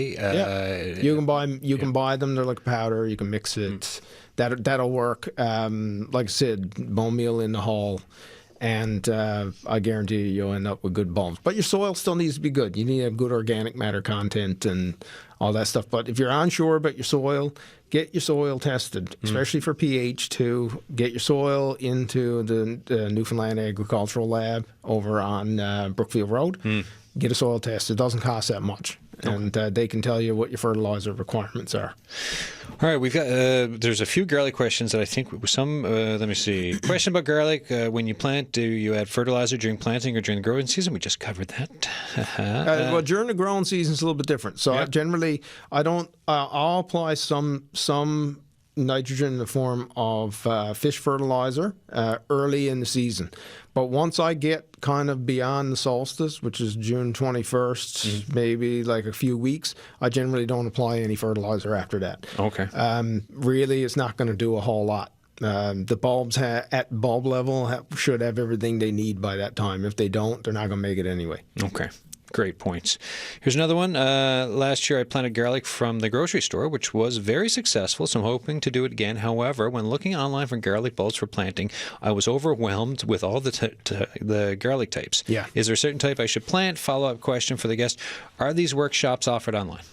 You can buy them. They're like powder. You can mix it. That'll work. Like I said, bone meal in the hull. And I guarantee you'll end up with good bulbs. But your soil still needs to be good. You need to have good organic matter content and all that stuff. But if you're unsure about your soil, get your soil tested, especially for pH too. Get your soil into the Newfoundland Agricultural Lab over on Brookfield Road. Get a soil test. It doesn't cost that much. And they can tell you what your fertilizer requirements are. All right, we've got there's a few garlic questions that I think some. Let me see. Question about garlic: when you plant, do you add fertilizer during planting or during the growing season? We just covered that. Well, during the growing season, it's a little bit different. So generally, I don't. I'll apply some nitrogen in the form of fish fertilizer early in the season. But once I get kind of beyond the solstice, which is June 21st, maybe like a few weeks, I generally don't apply any fertilizer after that. Okay. Really, it's not going to do a whole lot. The bulbs at bulb level should have everything they need by that time. If they don't, they're not going to make it anyway. Okay. Great points. Here's another one. Last year I planted garlic from the grocery store, which was very successful, so I'm hoping to do it again. However, when looking online for garlic bulbs for planting, I was overwhelmed with all the garlic types. Yeah. Is there a certain type I should plant? Follow-up question for the guest. Are these workshops offered online?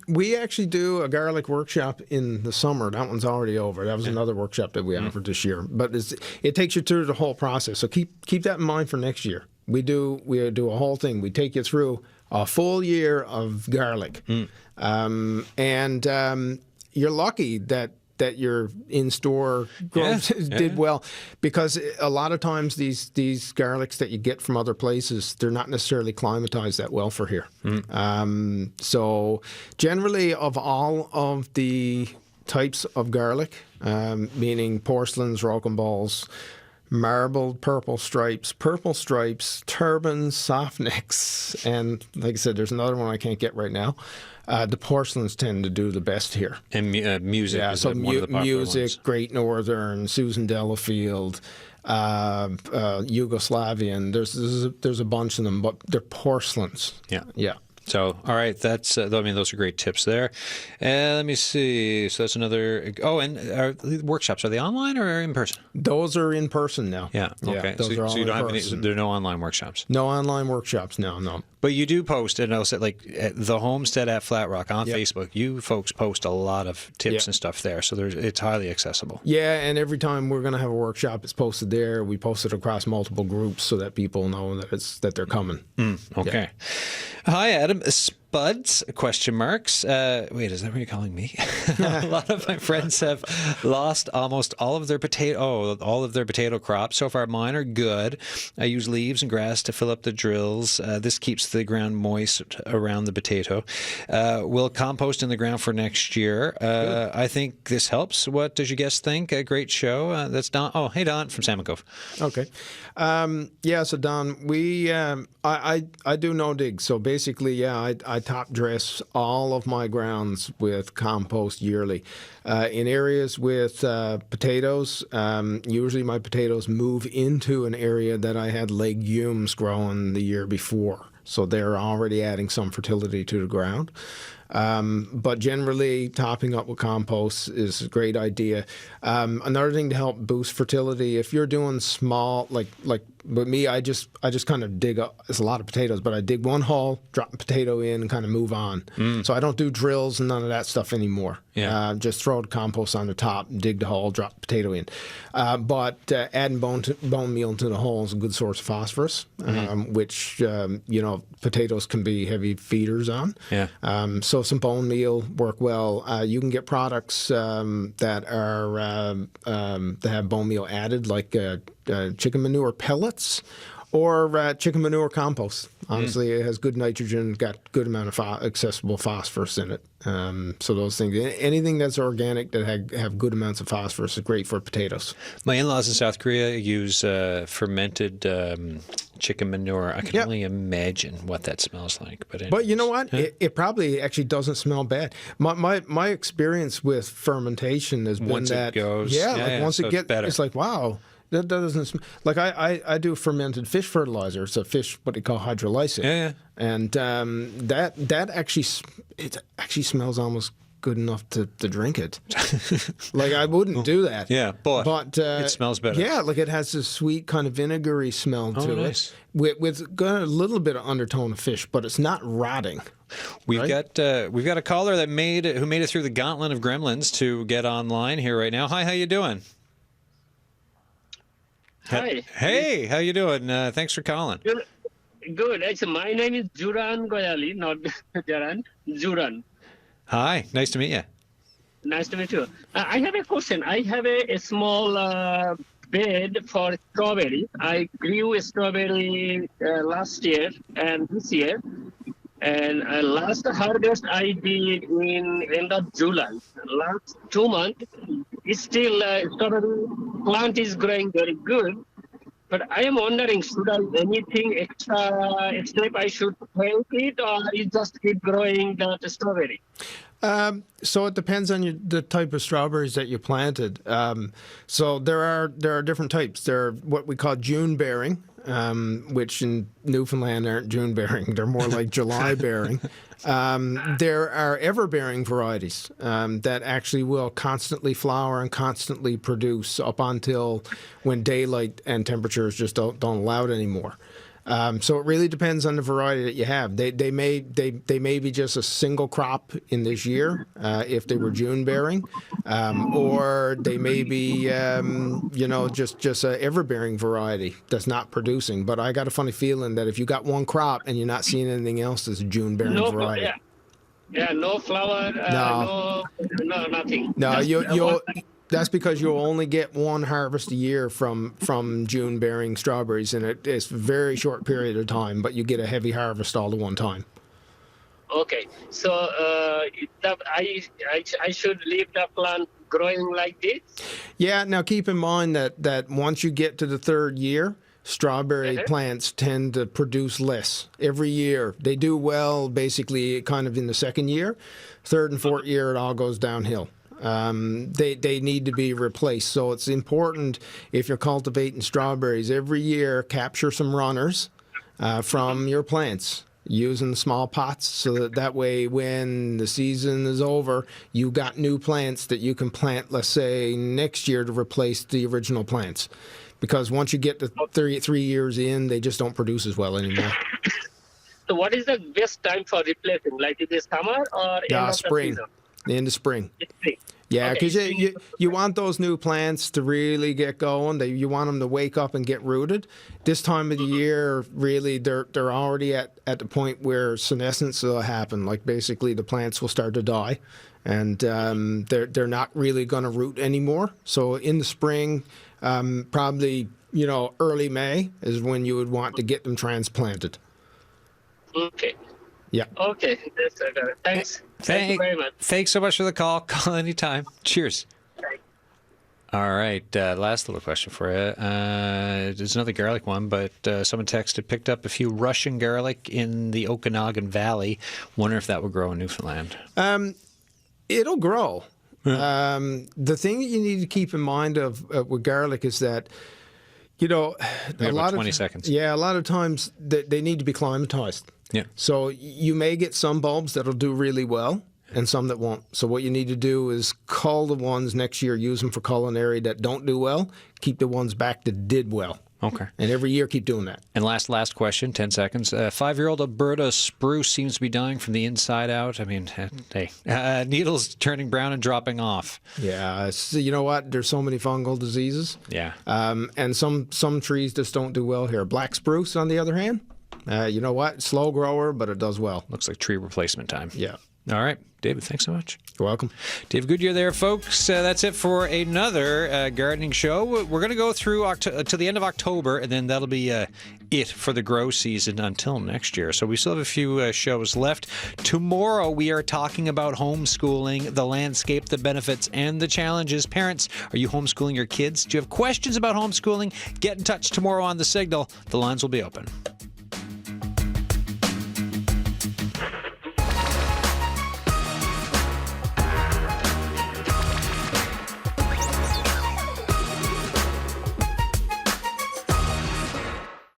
We actually do a garlic workshop in the summer. That one's already over. That was another workshop that we offered this year. But it takes you through the whole process. So keep that in mind for next year. We do a whole thing. We take you through a full year of garlic, and you're lucky that your in-store growth did well, because a lot of times these garlics that you get from other places, they're not necessarily climatized that well for here. So generally, of all of the types of garlic, meaning porcelains, rocking balls, marbled purple stripes, turbans, softnicks, and like I said, there's another one I can't get right now. The porcelains tend to do the best here. And music is one of the popular music, ones. Great Northern, Susan Delafield, Yugoslavian. There's a bunch of them, but they're porcelains. Yeah. So, all right, those are great tips there. And let me see. So that's another. Oh, and the workshops, are they online or in person? Those are in person now. Yeah. Okay. Those are all so you don't in have any. person. There are no online workshops. No online workshops now. No. But you do post, and I'll say, like the Homestead at Flatrock on Facebook. You folks post a lot of tips and stuff there, so it's highly accessible. Yeah, and every time we're going to have a workshop, it's posted there. We post it across multiple groups so that people know that they're coming. Okay. Yeah. Hi, Adam. Spuds? Question marks. Wait, is that what you're calling me? A lot of my friends have lost almost all of their potato crops. So far, mine are good. I use leaves and grass to fill up the drills. This keeps the ground moist around the potato. We'll compost in the ground for next year. I think this helps. What does your guest think? A great show. That's Don. Oh, hey, Don from Salmon Cove. Okay. So Don, I do no dig. So basically, I top dress all of my grounds with compost yearly. In areas with potatoes, usually my potatoes move into an area that I had legumes growing the year before. So they're already adding some fertility to the ground. But generally, topping up with compost is a great idea. Another thing to help boost fertility, if you're doing small, like with me, I just kind of dig up. It's a lot of potatoes, but I dig one hole, drop a potato in, and kind of move on. So I don't do drills and none of that stuff anymore. Just throw the compost on the top, dig the hole, drop the potato in. But adding bone meal into the hole is a good source of phosphorus, which potatoes can be heavy feeders on. So some bone meal work well. You can get products that have bone meal added, like chicken manure pellets, Or chicken manure compost. Honestly, it has good nitrogen, got good amount of accessible phosphorus in it. So those things, anything that's organic that have good amounts of phosphorus is great for potatoes. My in-laws in South Korea use fermented chicken manure. I can only imagine what that smells like. But you know what? It probably actually doesn't smell bad. My experience with fermentation has been once that it goes, once so it gets, better. it's like wow. That doesn't like I do fermented fish fertilizer. It's a fish what they call hydrolysis. Yeah. And that actually smells almost good enough to drink it. Like I wouldn't do that. Yeah, but it smells better. Yeah, like it has this sweet kind of vinegary smell to nice. it, with got a little bit of undertone of fish, but it's not rotting. We've got a caller who made it through the gauntlet of Gremlins to get online here right now. Hi, how you doing? Hi. Hey, how you doing? Thanks for calling. Good. Actually, my name is Juran Goyali, not Jaran. Juran. Hi, nice to meet you. Nice to meet you. I have a question. I have a small bed for strawberry. I grew a strawberry last year and this year. And last harvest I did in end of July. Last 2 months, it's still strawberry plant is growing very good. But I am wondering, should I anything extra step I should take it, or it just keep growing the strawberry? So it depends on the type of strawberries that you planted. So there are different types. There are what we call June bearing, which in Newfoundland aren't June bearing. They're more like July bearing. There are ever bearing varieties that actually will constantly flower and constantly produce up until when daylight and temperatures just don't allow it anymore. So it really depends on the variety that you have. They may be just a single crop in this year if they were June bearing, or they may be just a ever bearing variety that's not producing. But I got a funny feeling that if you got one crop and you're not seeing anything else, that's a June bearing variety. Yeah, no flower, no nothing. No, that's because you'll only get one harvest a year from June bearing strawberries, and it's a very short period of time, but you get a heavy harvest all at one time. Okay, so I should leave the plant growing like this? Yeah, now keep in mind that once you get to the third year, strawberry plants tend to produce less every year. They do well basically kind of in the second year. Third and fourth year, it all goes downhill. They need to be replaced. So it's important if you're cultivating strawberries every year, capture some runners from your plants using small pots so that way when the season is over, you got new plants that you can plant, let's say, next year to replace the original plants. Because once you get to 3 years in, they just don't produce as well anymore. So what is the best time for replacing? Like in the summer or end of spring. The season? The end of spring. It's spring. Yeah, because you want those new plants to really get going. You want them to wake up and get rooted. This time of the year, really, they're already at the point where senescence will happen. Like basically, the plants will start to die, and they're not really going to root anymore. So in the spring, probably early May is when you would want to get them transplanted. Okay. Yeah. Okay. Thanks. Thank you very much. Thanks so much for the call. Call anytime. Cheers. Thanks. All right. Last little question for you. There's another garlic one, but someone texted, picked up a few Russian garlic in the Okanagan Valley. Wonder if that would grow in Newfoundland. It'll grow. The thing that you need to keep in mind with garlic is that, a lot 20 seconds. Yeah, a lot of times they need to be climatized. Yeah. So you may get some bulbs that'll do really well and some that won't. So what you need to do is cull the ones next year, use them for culinary that don't do well, keep the ones back that did well. Okay. And every year keep doing that. And last question, 10 seconds. 5-year-old Alberta spruce seems to be dying from the inside out. I mean, hey, needles turning brown and dropping off. Yeah. So you know what? There's so many fungal diseases. Yeah. And some trees just don't do well here. Black spruce, on the other hand, you know what? Slow grower, but it does well. Looks like tree replacement time. Yeah. All right. David, thanks so much. You're welcome. David Goodyear there, folks. That's it for another gardening show. We're going to go through to the end of October, and then that'll be it for the grow season until next year. So we still have a few shows left. Tomorrow, we are talking about homeschooling, the landscape, the benefits, and the challenges. Parents, are you homeschooling your kids? Do you have questions about homeschooling? Get in touch tomorrow on The Signal. The lines will be open.